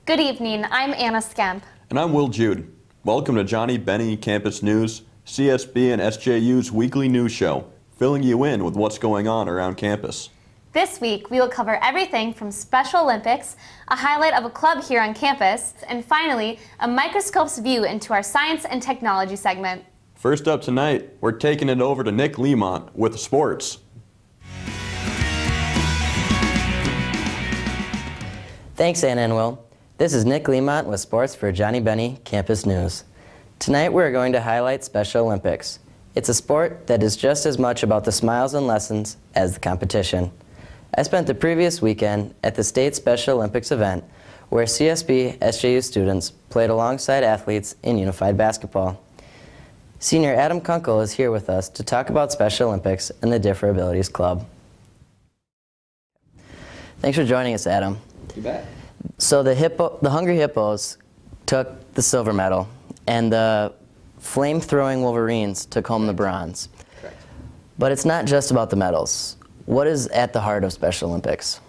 Good evening, I'm Anna Skemp. And I'm Will Jude. Welcome to Johnnie Bennie Campus News, CSB and SJU's weekly news show, filling you in with what's going on around campus. This week, we will cover everything from Special Olympics, a highlight of a club here on campus, and finally, a microscope's view into our science and technology segment. First up tonight, we're taking it over to Nick Lemont with sports. Thanks, Anna and Will. This is Nick Lemont with sports for Johnnie Bennie Campus News. Tonight we're going to highlight Special Olympics. It's a sport that is just as much about the smiles and lessons as the competition. I spent the previous weekend at the State Special Olympics event where CSB SJU students played alongside athletes in unified basketball. Senior Adam Kunkel is here with us to talk about Special Olympics and the Differabilities Club. Thanks for joining us, Adam. You bet. So the Hungry Hippos took the silver medal, and the flame-throwing Wolverines took home the bronze. Correct. But it's not just about the medals. What is at the heart of Special Olympics?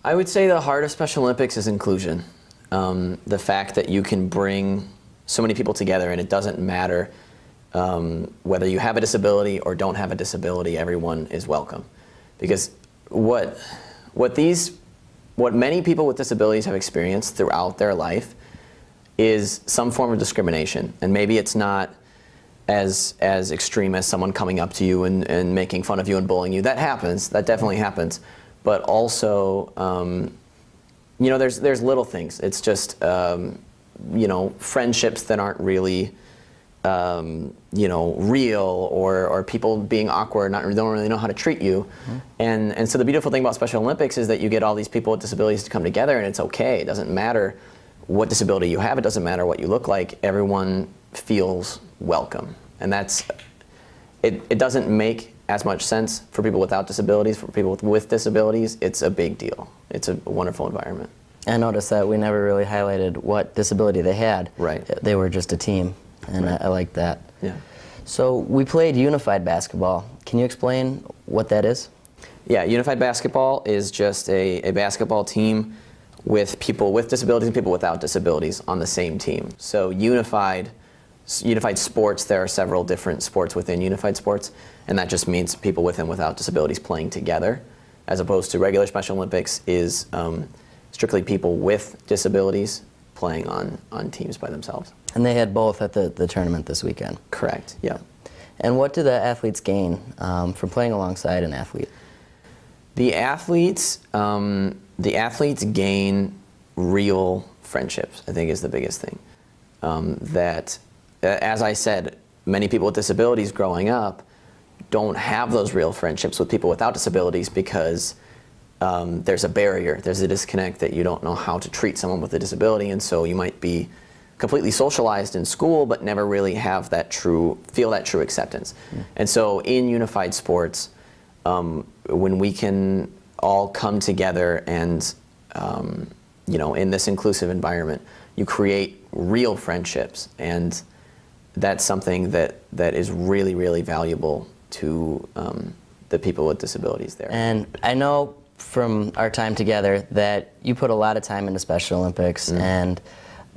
I would say the heart of Special Olympics is inclusion. The fact that you can bring so many people together, and it doesn't matter whether you have a disability or don't have a disability, everyone is welcome. Because what many people with disabilities have experienced throughout their life is some form of discrimination. And maybe it's not as extreme as someone coming up to you and making fun of you and bullying you. That happens. That definitely happens. But also, you know, there's little things. It's just, you know, friendships that aren't really, you know, real, or people being awkward, don't really know how to treat you. Mm-hmm. And so the beautiful thing about Special Olympics is that you get all these people with disabilities to come together, and it's okay. It doesn't matter what disability you have. It doesn't matter what you look like. Everyone feels welcome. And that's, it doesn't make as much sense for people without disabilities. For people with disabilities, it's a big deal. It's a wonderful environment. I noticed that we never really highlighted what disability they had. Right. They were just a team, and right. I like that. Yeah. So we played unified basketball. Can you explain what that is? Yeah, unified basketball is just a basketball team with people with disabilities and people without disabilities on the same team. So unified sports, there are several different sports within unified sports, and that just means people with and without disabilities playing together, as opposed to regular Special Olympics is strictly people with disabilities playing on teams by themselves. And they had both at the tournament this weekend. Correct, yeah. And what do the athletes gain from playing alongside an athlete? The athletes gain real friendships, I think, is the biggest thing. That, as I said, many people with disabilities growing up don't have those real friendships with people without disabilities because there's a barrier, there's a disconnect that you don't know how to treat someone with a disability, and so you might be completely socialized in school but never really have that feel that true acceptance. Mm. And so in unified sports, when we can all come together and, you know, in this inclusive environment, you create real friendships, and that's something that is really, really valuable to the people with disabilities there. And I know from our time together that you put a lot of time into Special Olympics, mm-hmm.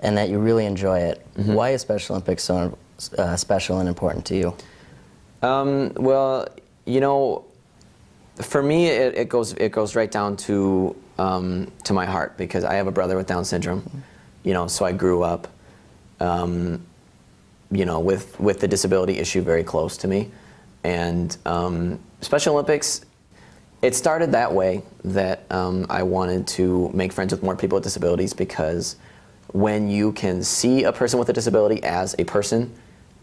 and that you really enjoy it. Mm-hmm. Why is Special Olympics so special and important to you? Well, you know, for me, it goes right down to my heart, because I have a brother with Down syndrome. Mm-hmm. You know, so I grew up, you know, with the disability issue very close to me, and Special Olympics, it started that way, that I wanted to make friends with more people with disabilities, because when you can see a person with a disability as a person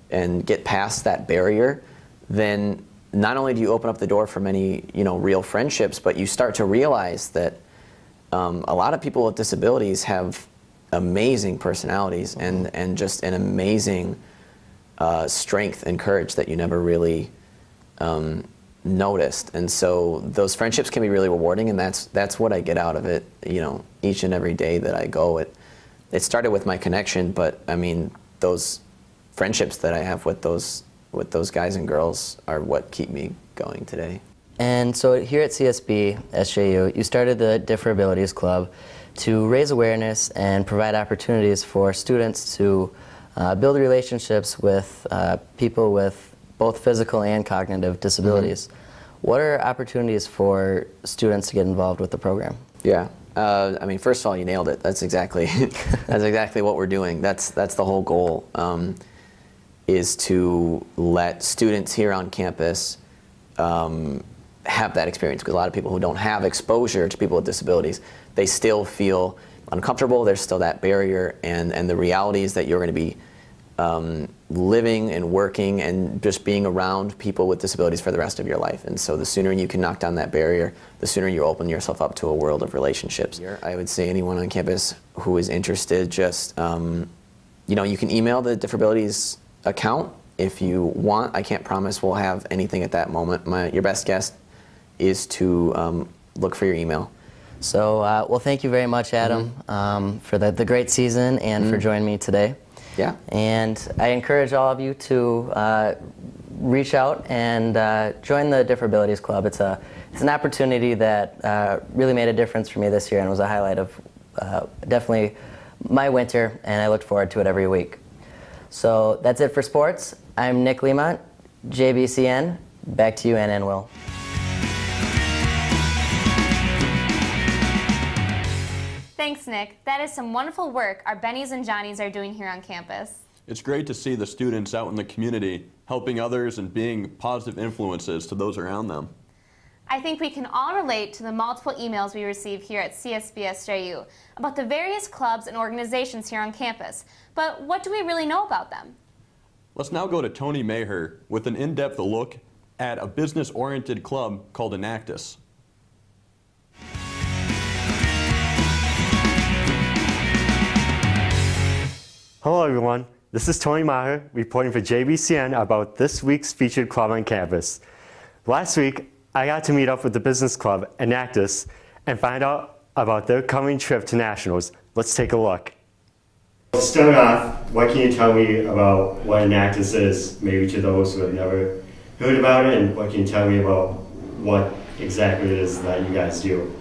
and get past that barrier, then not only do you open up the door for many, you know, real friendships, but you start to realize that a lot of people with disabilities have amazing personalities and just an amazing strength and courage that you never really noticed. And so those friendships can be really rewarding, and that's what I get out of it, you know, each and every day that I go. It started with my connection, but I mean, those friendships that I have with those guys and girls are what keep me going today. And so here at CSB, SJU, you started the Differabilities Club to raise awareness and provide opportunities for students to build relationships with people with both physical and cognitive disabilities. What are opportunities for students to get involved with the program? Yeah. I mean, first of all, you nailed it. That's exactly that's exactly what we're doing. That's the whole goal, is to let students here on campus have that experience. Because a lot of people who don't have exposure to people with disabilities, they still feel uncomfortable. There's still that barrier, and the reality is that you're going to be living and working and just being around people with disabilities for the rest of your life. And so the sooner you can knock down that barrier, the sooner you open yourself up to a world of relationships. I would say anyone on campus who is interested, just, you know, you can email the Differabilities account if you want. I can't promise we'll have anything at that moment. Your best guess is to look for your email. So, well, thank you very much, Adam, for the great season and for joining me today. Yeah. And I encourage all of you to reach out and join the Differabilities Club. It's an opportunity that really made a difference for me this year and was a highlight of definitely my winter, and I look forward to it every week. So that's it for sports. I'm Nick Lemont, JBCN. Back to you, Anna and Will. Thanks, Nick. That is some wonderful work our Bennies and Johnnies are doing here on campus. It's great to see the students out in the community helping others and being positive influences to those around them. I think we can all relate to the multiple emails we receive here at CSBSJU about the various clubs and organizations here on campus. But what do we really know about them? Let's now go to Tony Maher with an in-depth look at a business-oriented club called Enactus. Hello everyone, this is Tony Maher reporting for JBCN about this week's featured club on campus. Last week, I got to meet up with the business club, Enactus, and find out about their coming trip to Nationals. Let's take a look. To start off, what can you tell me about what Enactus is, maybe to those who have never heard about it, and what can you tell me about what exactly it is that you guys do?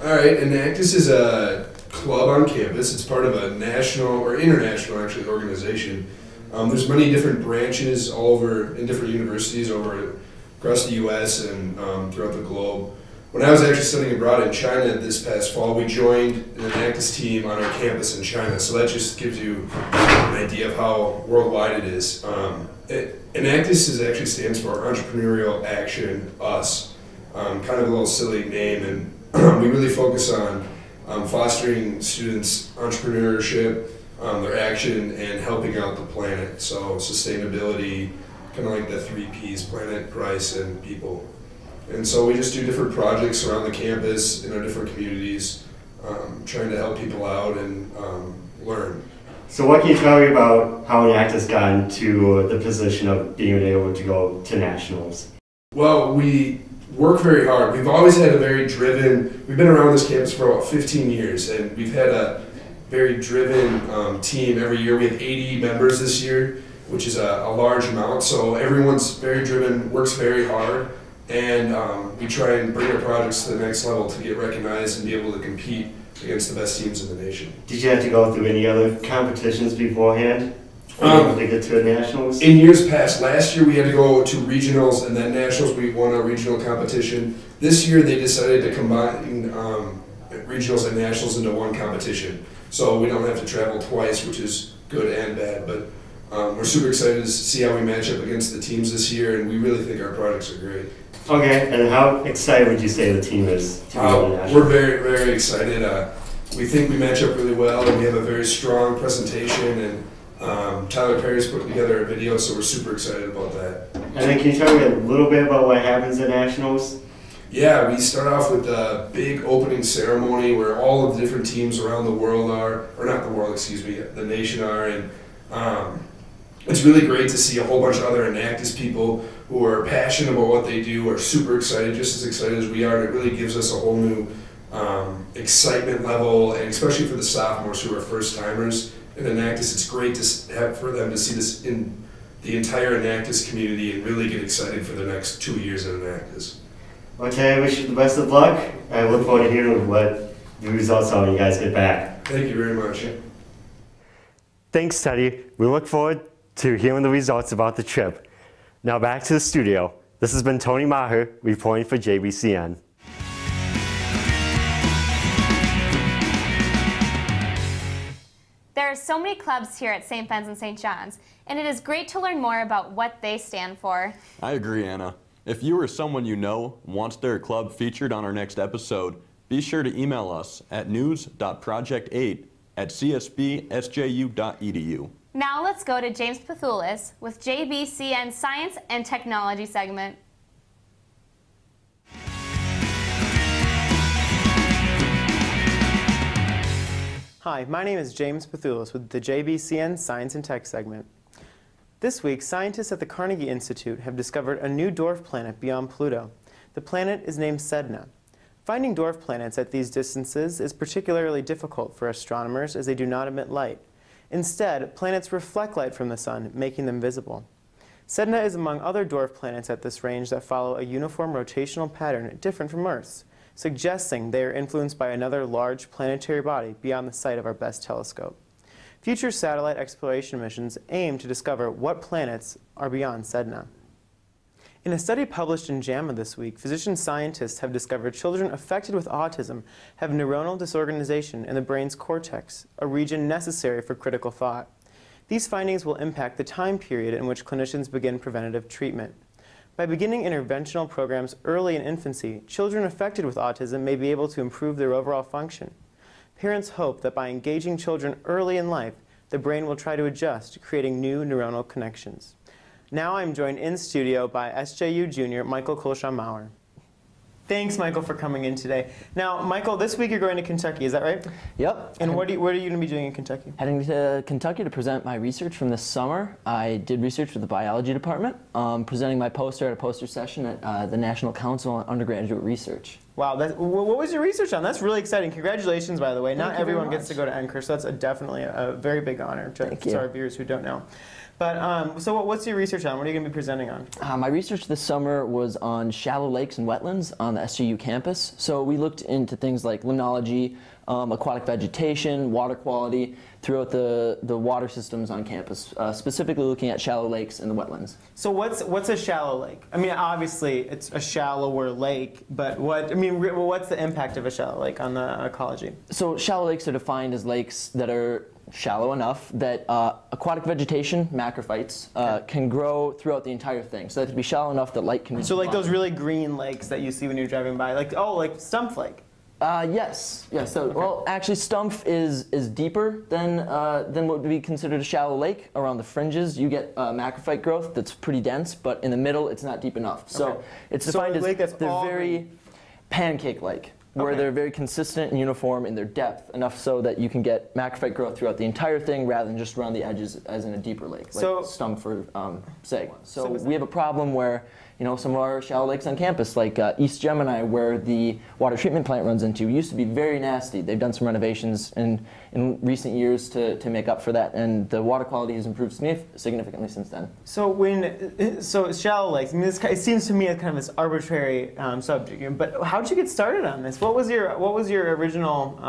Alright, Enactus is a club on campus. It's part of a national or international actually organization. There's many different branches all over in different universities across the U.S. and throughout the globe. When I was actually studying abroad in China this past fall, we joined an Enactus team on our campus in China. So that just gives you an idea of how worldwide it is. Enactus actually stands for Entrepreneurial Action Us. Kind of a little silly name, and we really focus on fostering students' entrepreneurship, their action, and helping out the planet. So sustainability, kind of like the 3 Ps, planet, price, and people. And so we just do different projects around the campus in our different communities, trying to help people out and learn. So what can you tell me about how Enactus got into the position of being able to go to Nationals? Well, we work very hard. We've always had a very driven, we've been around this campus for about 15 years, and we've had a very driven team every year. We have 80 members this year, which is a large amount, so everyone's very driven, works very hard, and we try and bring our projects to the next level to get recognized and be able to compete against the best teams in the nation. Did you have to go through any other competitions beforehand to get to the Nationals? In years past, last year we had to go to regionals and then nationals. We won a regional competition. This year they decided to combine regionals and nationals into one competition. So we don't have to travel twice, which is good and bad. But we're super excited to see how we match up against the teams this year, and we really think our products are great. Okay, and how excited would you say the team is to go to the Nationals? We're very, very excited. We think we match up really well, and we have a very strong presentation, and Tyler Perry's put together a video, so we're super excited about that. And then can you tell me a little bit about what happens at Nationals? Yeah, we start off with a big opening ceremony where all of the different teams around the world are, or not the world, excuse me, the nation are, and it's really great to see a whole bunch of other Enactus people who are passionate about what they do, are super excited, just as excited as we are, and it really gives us a whole new excitement level, and especially for the sophomores who are first-timers in Enactus, it's great to have for them to see this in the entire Enactus community and really get excited for the next 2 years at Enactus. Okay, I wish you the best of luck. I look forward to hearing what the results when you guys get back. Thank you very much. Thanks, Teddy. We look forward to hearing the results about the trip. Now back to the studio. This has been Tony Maher reporting for JBCN. There are so many clubs here at St. Ben's and St. John's, and it is great to learn more about what they stand for. I agree, Anna. If you or someone you know wants their club featured on our next episode, be sure to email us at news.project8@csbsju.edu. Now let's go to James Pethulis with JBCN Science and Technology segment. Hi, my name is James Pethulis with the JBCN Science and Tech segment. This week, scientists at the Carnegie Institute have discovered a new dwarf planet beyond Pluto. The planet is named Sedna. Finding dwarf planets at these distances is particularly difficult for astronomers as they do not emit light. Instead, planets reflect light from the sun, making them visible. Sedna is among other dwarf planets at this range that follow a uniform rotational pattern different from Earth's, suggesting they are influenced by another large planetary body beyond the sight of our best telescope. Future satellite exploration missions aim to discover what planets are beyond Sedna. In a study published in JAMA this week, physician scientists have discovered children affected with autism have neuronal disorganization in the brain's cortex, a region necessary for critical thought. These findings will impact the time period in which clinicians begin preventative treatment. By beginning interventional programs early in infancy, children affected with autism may be able to improve their overall function. Parents hope that by engaging children early in life, the brain will try to adjust, creating new neuronal connections. Now I'm joined in studio by SJU junior Michael Kolshaw-Maurer. Thanks, Michael, for coming in today. Now, Michael, this week you're going to Kentucky, is that right? Yep. And what are you going to be doing in Kentucky? Heading to Kentucky to present my research from this summer. I did research for the biology department, presenting my poster at a poster session at the National Council on Undergraduate Research. Wow, what was your research on? That's really exciting. Congratulations, by the way. Not Thank you very everyone gets to much. go to NCUR, so that's definitely a very big honor to our viewers who don't know. But so what's your research on? What are you going to be presenting on? My research this summer was on shallow lakes and wetlands on the SJU campus. So we looked into things like limnology, aquatic vegetation, water quality throughout the water systems on campus, specifically looking at shallow lakes and the wetlands. So what's a shallow lake? I mean, obviously it's a shallower lake, but what's the impact of a shallow lake on the ecology? So shallow lakes are defined as lakes that are shallow enough that aquatic vegetation, macrophytes, can grow throughout the entire thing. So they have to be shallow enough that light can reach So the like those bottom. really green lakes that you see when you're driving by, like Stumpf Lake. Yes. So, well, actually, Stumpf is deeper than what would be considered a shallow lake. Around the fringes, you get macrophyte growth that's pretty dense, but in the middle, it's not deep enough. So it's defined as they're very pancake lake, where they're very consistent and uniform in their depth, enough so that you can get macrophyte growth throughout the entire thing rather than just around the edges as in a deeper lake, like Stumpf or Seg. So we have a problem where some of our shallow lakes on campus, like East Gemini, where the water treatment plant runs into, used to be very nasty. They've done some renovations in recent years to make up for that, and the water quality has improved significantly since then. So shallow lakes, I mean, it seems to me like kind of this arbitrary subject, but how did you get started on this? What was your original,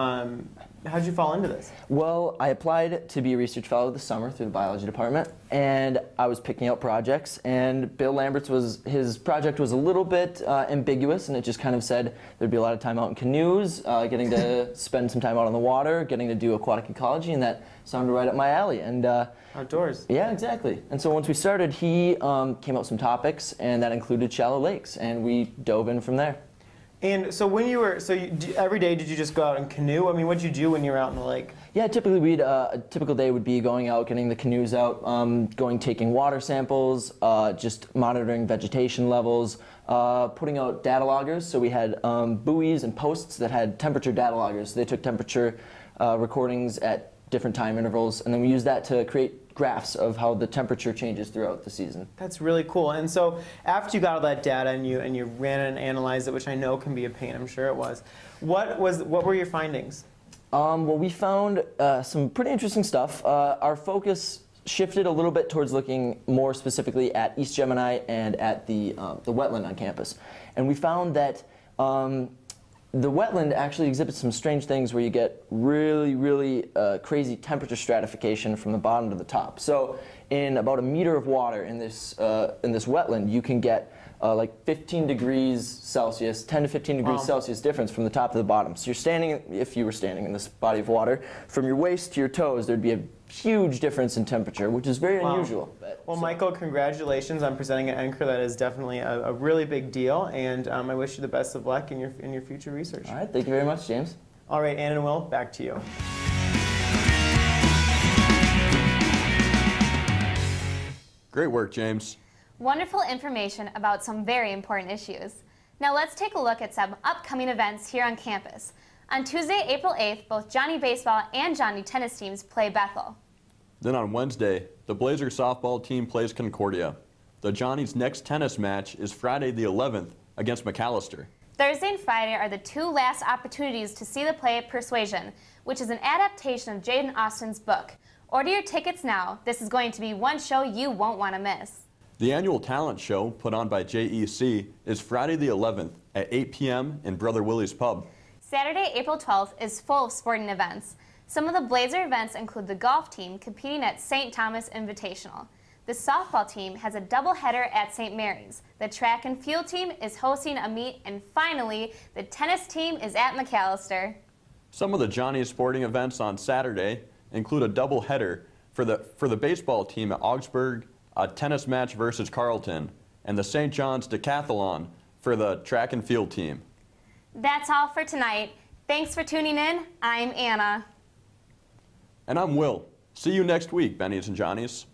how did you fall into this? Well, I applied to be a research fellow this summer through the biology department, and I was picking out projects, and Bill Lambert's his project was a little bit ambiguous, and it just kind of said there'd be a lot of time out in canoes, getting to spend some time out on the water, getting to do aquatic ecology, and that sounded right up my alley. And outdoors. Yeah, exactly. And so once we started, he came up with some topics, and that included shallow lakes, and we dove in from there. And so every day did you just go out and canoe? I mean, what did you do when you were out in the lake? Yeah, typically a typical day would be going out, getting the canoes out, taking water samples, just monitoring vegetation levels, putting out data loggers. So we had buoys and posts that had temperature data loggers. They took temperature recordings at different time intervals, and then we used that to create graphs of how the temperature changes throughout the season. That's really cool. And so after you got all that data and you ran and analyzed it, which I know can be a pain, I'm sure it was, what were your findings? Well, we found some pretty interesting stuff. Our focus shifted a little bit towards looking more specifically at East Gemini and at the wetland on campus. And we found that the wetland actually exhibits some strange things where you get really crazy temperature stratification from the bottom to the top. So in about a meter of water in this wetland, you can get like 15 degrees Celsius, 10 to 15 degrees Celsius difference from the top to the bottom. So you're standing, if you were standing in this body of water, from your waist to your toes, there'd be a huge difference in temperature, which is very unusual. Well, Michael, congratulations on presenting an anchor. That is definitely a really big deal, and I wish you the best of luck in your future research. All right, thank you very much, James. All right, Ann and Will, back to you. Great work, James. Wonderful information about some very important issues. Now let's take a look at some upcoming events here on campus. On Tuesday, April 8th, both Johnnie Baseball and Johnnie Tennis teams play Bethel. Then on Wednesday, the Blazer softball team plays Concordia. The Johnnie's next tennis match is Friday the 11th against McAllister. Thursday and Friday are the two last opportunities to see the play Persuasion, which is an adaptation of Jaden Austen's book. Order your tickets now. This is going to be one show you won't want to miss. The annual talent show put on by JEC is Friday the 11th at 8 p.m. in Brother Willie's Pub. Saturday, April 12th is full of sporting events. Some of the Blazer events include the golf team competing at St. Thomas Invitational. The softball team has a doubleheader at St. Mary's. The track and field team is hosting a meet, and finally, the tennis team is at McAllister. Some of the Johnnie sporting events on Saturday include a doubleheader for the baseball team at Augsburg, a tennis match versus Carleton, and the St. John's Decathlon for the track and field team. That's all for tonight. Thanks for tuning in. I'm Anna. And I'm Will. See you next week, Bennies and Johnnies.